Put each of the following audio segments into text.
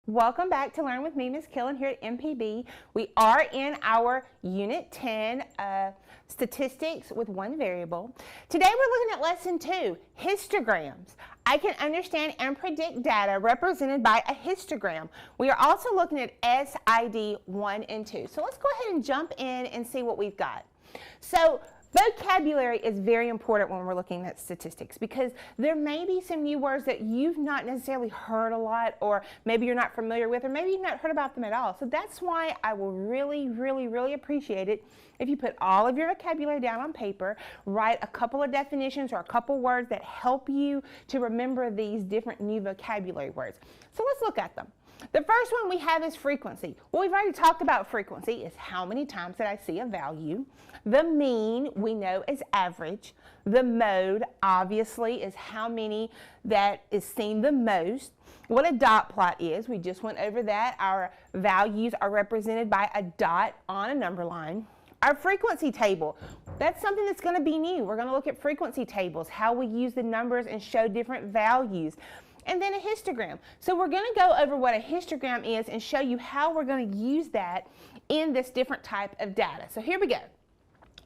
Welcome back to Learn with me, Ms. Killen, here at MPB. We are in our Unit 10, Statistics with One Variable. Today we're looking at Lesson 2, Histograms. I can understand and predict data represented by a histogram. We are also looking at S-ID.1 and 2. So let's go ahead and jump in and see what we've got. So vocabulary is very important when we're looking at statistics because there may be some new words that you've not necessarily heard a lot, or maybe you're not familiar with, or maybe you've not heard about them at all. So that's why I will really appreciate it if you put all of your vocabulary down on paper, write a couple of definitions or a couple words that help you to remember these different new vocabulary words. So let's look at them. The first one we have is frequency. Well, we've already talked about frequency. Is how many times that I see a value. The mean we know is average. The mode obviously is how many that is seen the most. What a dot plot is, we just went over that. Our values are represented by a dot on a number line. Our frequency table, that's something that's going to be new. We're going to look at frequency tables, how we use the numbers and show different values. And then a histogram. So we're going to go over what a histogram is and show you how we're going to use that in this different type of data. So here we go.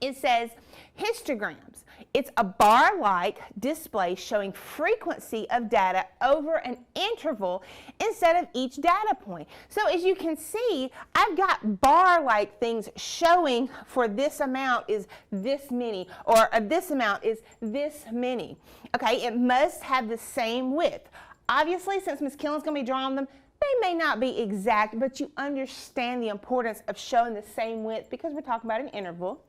It says histograms. It's a bar-like display showing frequency of data over an interval instead of each data point. So as you can see, I've got bar-like things showing for this amount is this many, or this amount is this many. Okay, it must have the same width. Obviously, since Ms. Killen's going to be drawing them, they may not be exact, but you understand the importance of showing the same width because we're talking about an interval.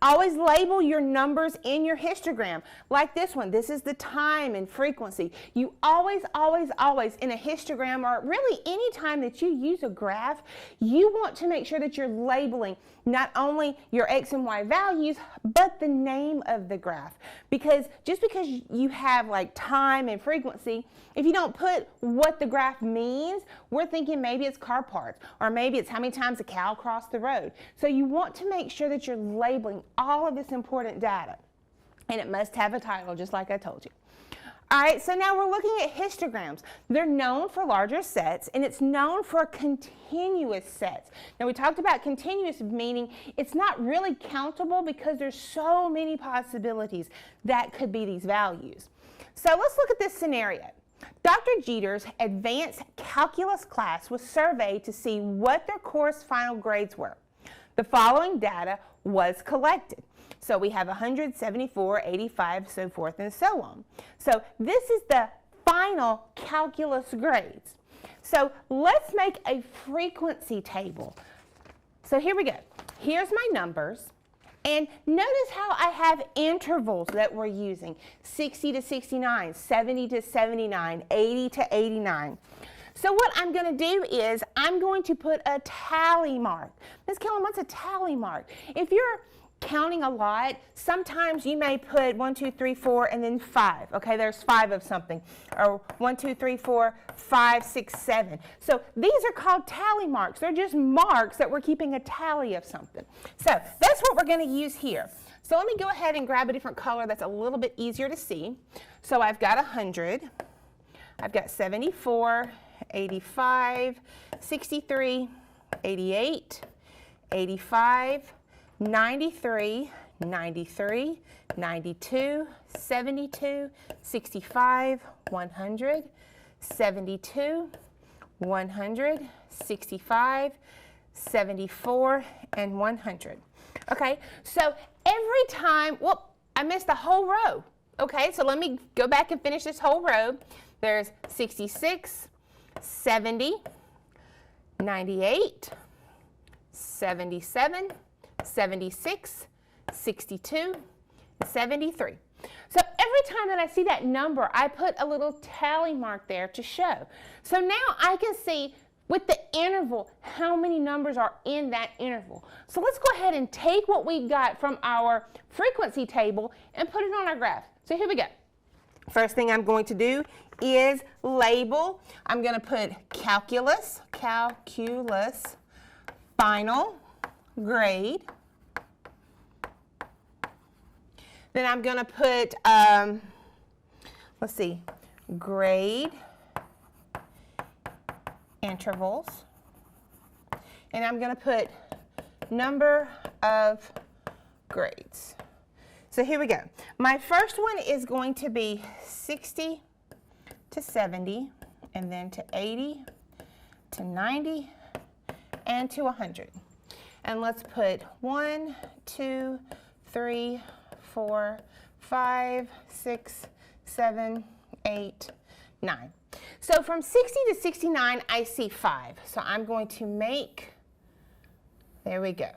Always label your numbers in your histogram, like this one. This is the time and frequency. You always in a histogram, or really any time that you use a graph, you want to make sure that you're labeling not only your X and Y values, but the name of the graph. Because just because you have like time and frequency, if you don't put what the graph means, we're thinking maybe it's car parts, or maybe it's how many times a cow crossed the road. So you want to make sure that you're labeling all of this important data. And it must have a title, just like I told you. All right, so now we're looking at histograms. They're known for larger sets, and it's known for continuous sets. Now, we talked about continuous, meaning it's not really countable because there's so many possibilities that could be these values. So let's look at this scenario. Dr. Jeter's advanced calculus class was surveyed to see what their course final grades were. The following data was collected. So we have 100, 74, 85, so forth and so on. So this is the final calculus grades. So let's make a frequency table. So here we go. Here's my numbers. And notice how I have intervals that we're using. 60 to 69, 70 to 79, 80 to 89. So what I'm going to do is I'm going to put a tally mark. Ms. Killen, what's a tally mark? If you're counting a lot, sometimes you may put 1, 2, 3, 4, and then 5. Okay, there's 5 of something. Or 1, 2, 3, 4, 5, 6, 7. So these are called tally marks. They're just marks that we're keeping a tally of something. So that's what we're going to use here. So let me go ahead and grab a different color that's a little bit easier to see. So I've got 100. I've got 74, 85, 63, 88, 85, 93, 93, 92, 72, 65, 100, 72, 100, 65, 74, and 100. Okay, so every time, well, I missed the whole row. Okay, so let me go back and finish this whole row. There's 66, 70, 98, 77, 76, 62, 73. So every time that I see that number, I put a little tally mark there to show. So now I can see with the interval how many numbers are in that interval. So let's go ahead and take what we've got from our frequency table and put it on our graph. So here we go. First thing I'm going to do is label. I'm going to put calculus, final grade. Then I'm going to put, let's see, grade intervals, and I'm going to put number of grades. So here we go. My first one is going to be 60 to 70, and then to 80, to 90, and to 100. And let's put 1, 2, 3, 4, 5, 6, 7, 8, 9. So from 60 to 69, I see 5. So I'm going to make, there we go.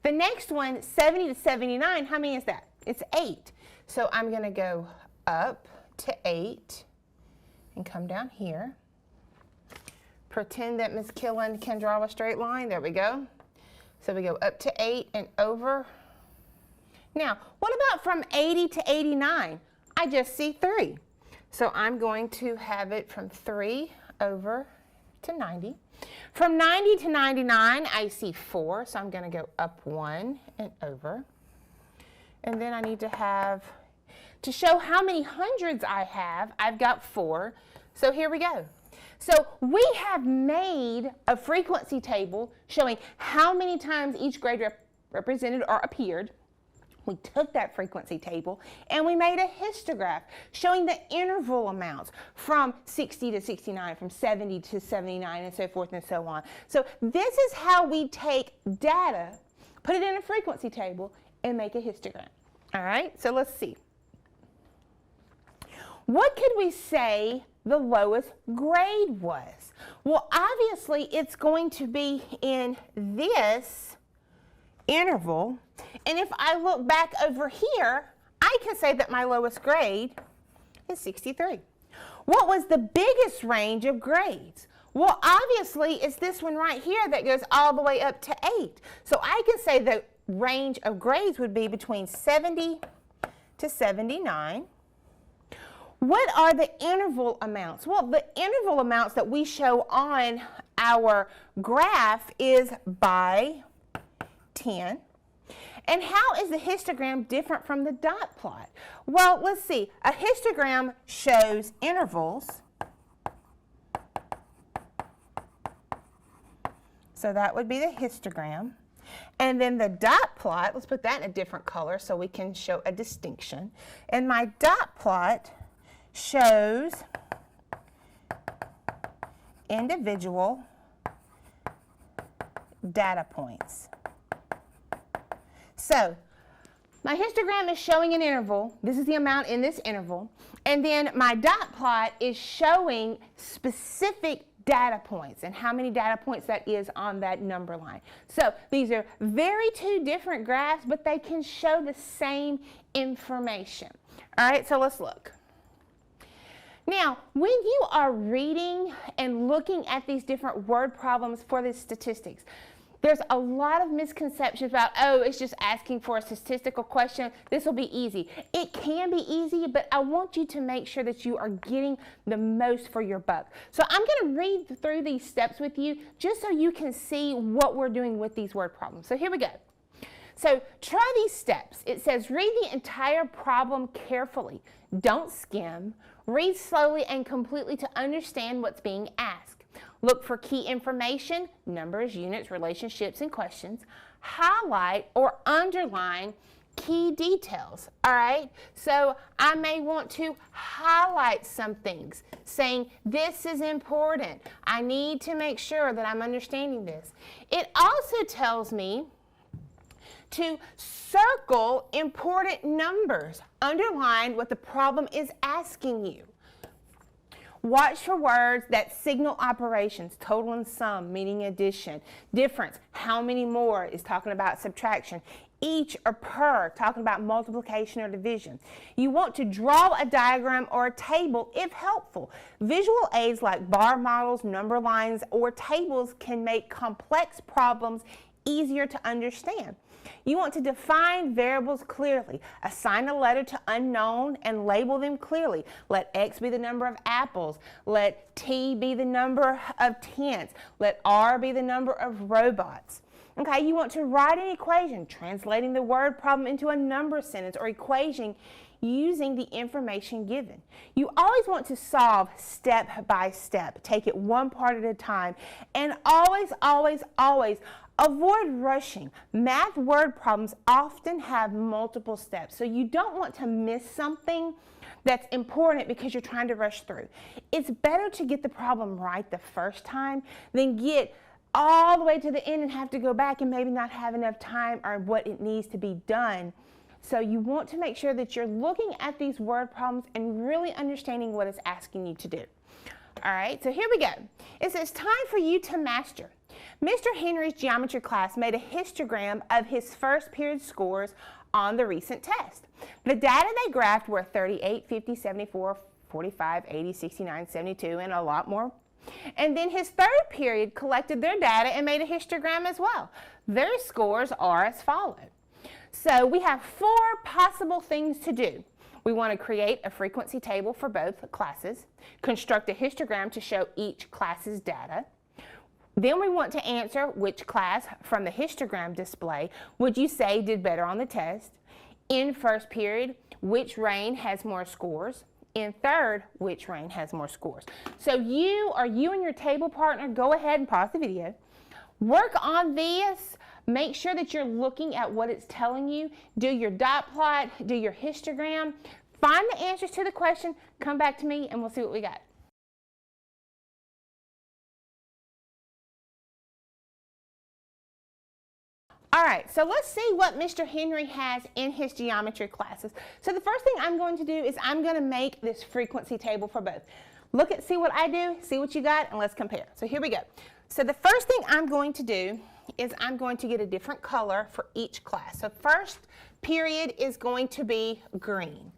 The next one, 70 to 79, how many is that? It's 8. So I'm going to go up to 8 and come down here. Pretend that Ms. Killen can draw a straight line. There we go. So we go up to 8 and over. Now, what about from 80 to 89? I just see 3. So I'm going to have it from 3 over to 90. From 90 to 99, I see 4. So I'm going to go up 1 and over. And then I need to have, to show how many hundreds I have, I've got 4. So here we go. So we have made a frequency table showing how many times each grade represented or appeared. We took that frequency table and we made a histograph showing the interval amounts from 60 to 69, from 70 to 79, and so forth and so on. So this is how we take data, put it in a frequency table, and make a histogram. All right, so let's see. What could we say the lowest grade was? Well, obviously it's going to be in this interval, and if I look back over here, I can say that my lowest grade is 63. What was the biggest range of grades? Well, obviously it's this one right here that goes all the way up to 8. So I can say the range of grades would be between 70 to 79. What are the interval amounts? Well, the interval amounts that we show on our graph is by 10. And how is the histogram different from the dot plot? Well, let's see. A histogram shows intervals. So that would be the histogram. And then the dot plot, let's put that in a different color so we can show a distinction. And my dot plot shows individual data points. So my histogram is showing an interval. This is the amount in this interval. And then my dot plot is showing specific data points and how many data points that is on that number line. So these are two different graphs, but they can show the same information. All right, so let's look. Now, when you are reading and looking at these different word problems for the statistics, there's a lot of misconceptions about, oh, it's just asking for a statistical question. This will be easy. It can be easy, but I want you to make sure that you are getting the most for your buck. So I'm going to read through these steps with you just so you can see what we're doing with these word problems. So here we go. So try these steps. It says read the entire problem carefully. Don't skim. Read slowly and completely to understand what's being asked. Look for key information, numbers, units, relationships, and questions. Highlight or underline key details, all right? So I may want to highlight some things, saying this is important. I need to make sure that I'm understanding this. It also tells me to circle important numbers. Underline what the problem is asking you. Watch for words that signal operations, total and sum, meaning addition. Difference, how many more is talking about subtraction. Each or per, talking about multiplication or division. You want to draw a diagram or a table if helpful. Visual aids like bar models, number lines, or tables can make complex problems easier to understand. You want to define variables clearly. Assign a letter to unknown and label them clearly. Let X be the number of apples. Let T be the number of tents. Let R be the number of robots. Okay, you want to write an equation, translating the word problem into a number sentence or equation using the information given. You always want to solve step by step. Take it one part at a time, and always, always, always avoid rushing. Math word problems often have multiple steps, so you don't want to miss something that's important because you're trying to rush through. It's better to get the problem right the first time than get all the way to the end and have to go back and maybe not have enough time or what it needs to be done. So you want to make sure that you're looking at these word problems and really understanding what it's asking you to do. All right, so here we go. It says, time for you to master. Mr. Henry's geometry class made a histogram of his first period scores on the recent test. The data they graphed were 38, 50, 74, 45, 80, 69, 72, and a lot more. And then his third period collected their data and made a histogram as well. Their scores are as follows. So we have 4 possible things to do. We want to create a frequency table for both classes, construct a histogram to show each class's data. Then we want to answer which class from the histogram display would you say did better on the test. In first period, which reign has more scores. In third, which reign has more scores. So you and your table partner, go ahead and pause the video. Work on this. Make sure that you're looking at what it's telling you. Do your dot plot, do your histogram. Find the answers to the question, come back to me, and we'll see what we got. All right, so let's see what Mr. Henry has in his geometry classes. So the first thing I'm going to do is I'm going to make this frequency table for both. See what I do, see what you got, and let's compare. So here we go. So the first thing I'm going to do is I'm going to get a different color for each class. So first period is going to be green.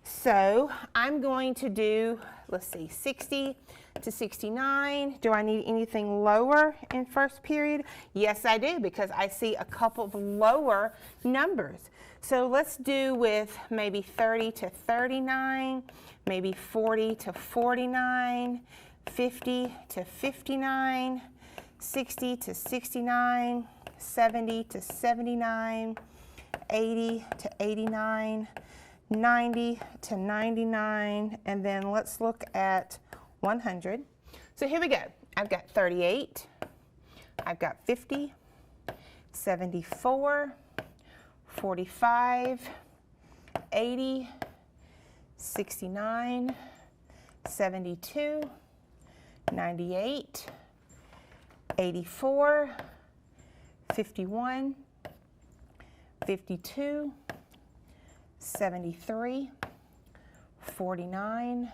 So I'm going to do, let's see, 60 to 69. Do I need anything lower in first period? Yes, I do, because I see a couple of lower numbers. So let's do with maybe 30 to 39, maybe 40 to 49, 50 to 59, 60 to 69, 70 to 79, 80 to 89, 90 to 99, and then let's look at 100. So here we go. I've got 38, I've got 50, 74, 45, 80, 69, 72, 98, 84, 51, 52, 73, 49,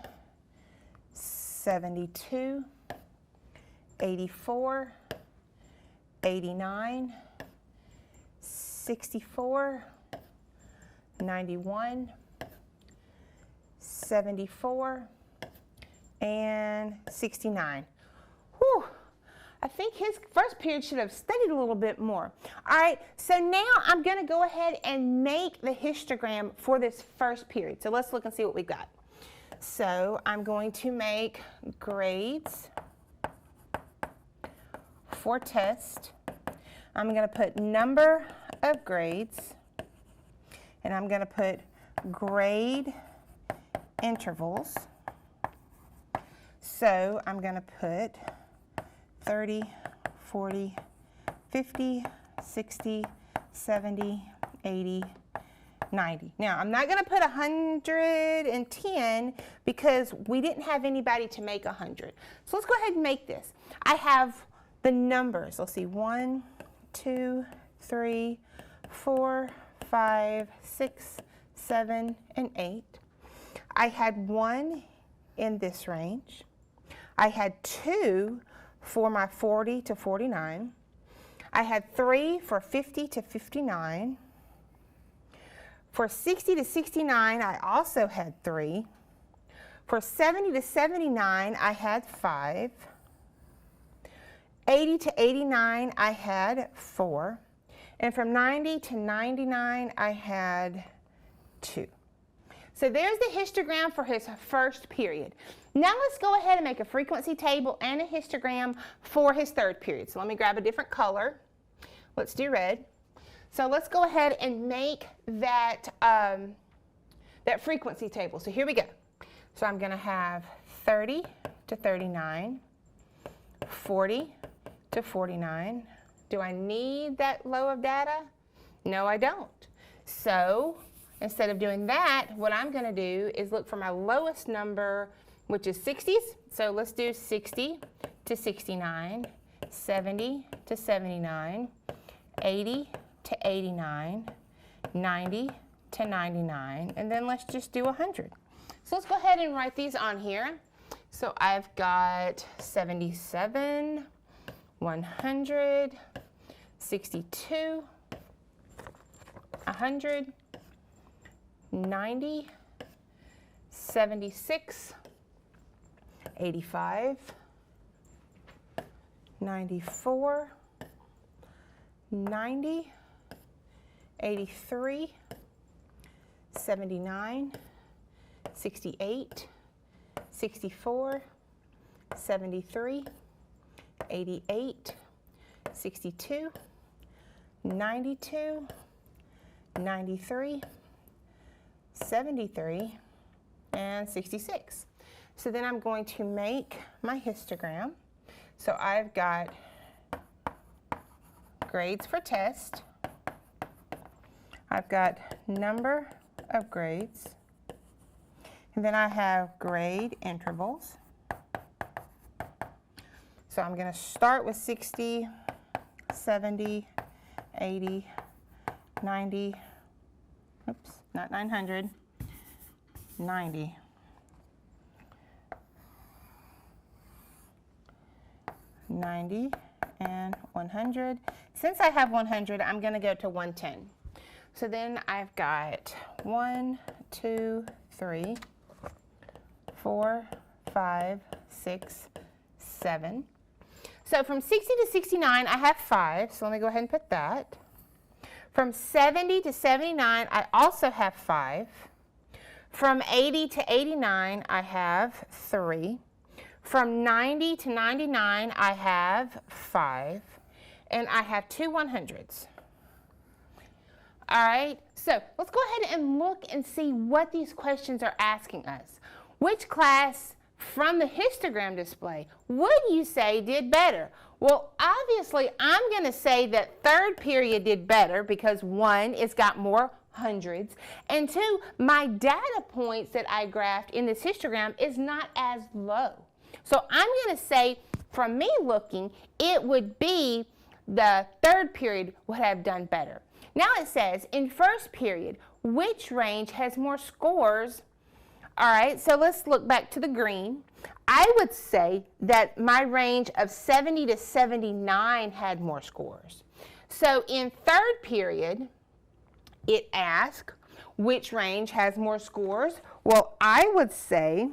72, 84, 89, 64, 91, 74, and 69. Whew. I think his first period should have studied a little bit more. All right, so now I'm going to go ahead and make the histogram for this first period. So let's look and see what we've got. So I'm going to make grades for test. I'm going to put number of grades, and I'm going to put grade intervals. So I'm going to put 30, 40, 50, 60, 70, 80, 90. Now, I'm not going to put 110 because we didn't have anybody to make 100. So let's go ahead and make this. I have the numbers. Let's see, 1, 2, 3, 4, 5, 6, 7, and 8. I had 1 in this range. I had 2 for my 40 to 49. I had 3 for 50 to 59. For 60 to 69, I also had 3. For 70 to 79, I had 5. 80 to 89, I had 4. And from 90 to 99, I had 2. So there's the histogram for his first period. Now let's go ahead and make a frequency table and a histogram for his third period. So let me grab a different color. Let's do red. So let's go ahead and make that that frequency table. So here we go. So I'm going to have 30 to 39, 40 to 49. Do I need that low of data? No, I don't. So instead of doing that, what I'm going to do is look for my lowest number, which is 60s. So let's do 60 to 69, 70 to 79, 80 to 89, 90 to 99, and then let's just do 100. So let's go ahead and write these on here. So I've got 77, 100, 62, 100, 90, 76, 85, 94, 90, 83, 79, 68, 64, 73, 88, 62, 92, 93, 73, and 66. So then I'm going to make my histogram. So I've got grades for test. I've got number of grades. And then I have grade intervals. So I'm going to start with 60, 70, 80, 90, oops, not 900, 90. 90 and 100. Since I have 100, I'm going to go to 110. So then I've got 1, 2, 3, 4, 5, 6, 7. So from 60 to 69, I have 5. So let me go ahead and put that. From 70 to 79, I also have 5. From 80 to 89, I have 3. From 90 to 99, I have 5. And I have 2 100s. All right, so let's go ahead and look and see what these questions are asking us. Which class from the histogram display would you say did better? Well, obviously, I'm going to say that third period did better because 1, it's got more hundreds, and 2, my data points that I graphed in this histogram is not as low. So I'm going to say, from me looking, it would be the third period would have done better. Now it says, in first period, which range has more scores? All right, so let's look back to the green. I would say that my range of 70 to 79 had more scores. So in third period, it asks, which range has more scores? Well, I would say,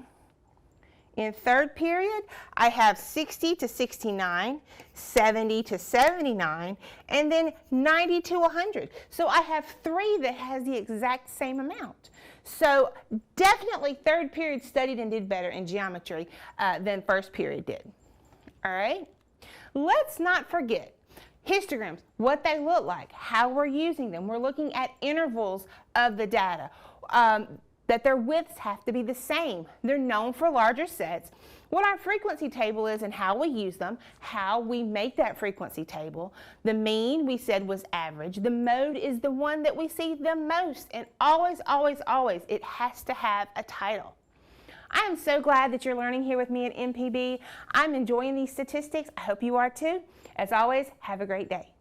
in third period, I have 60 to 69, 70 to 79, and then 90 to 100. So I have 3 that has the exact same amount. So definitely third period studied and did better in geometry than first period did. All right? Let's not forget histograms, what they look like, how we're using them. We're looking at intervals of the data. That their widths have to be the same. They're known for larger sets. What our frequency table is and how we use them, how we make that frequency table. The mean we said was average. The mode is the one that we see the most, and always, always, always, it has to have a title. I am so glad that you're learning here with me at MPB. I'm enjoying these statistics. I hope you are too. As always, have a great day.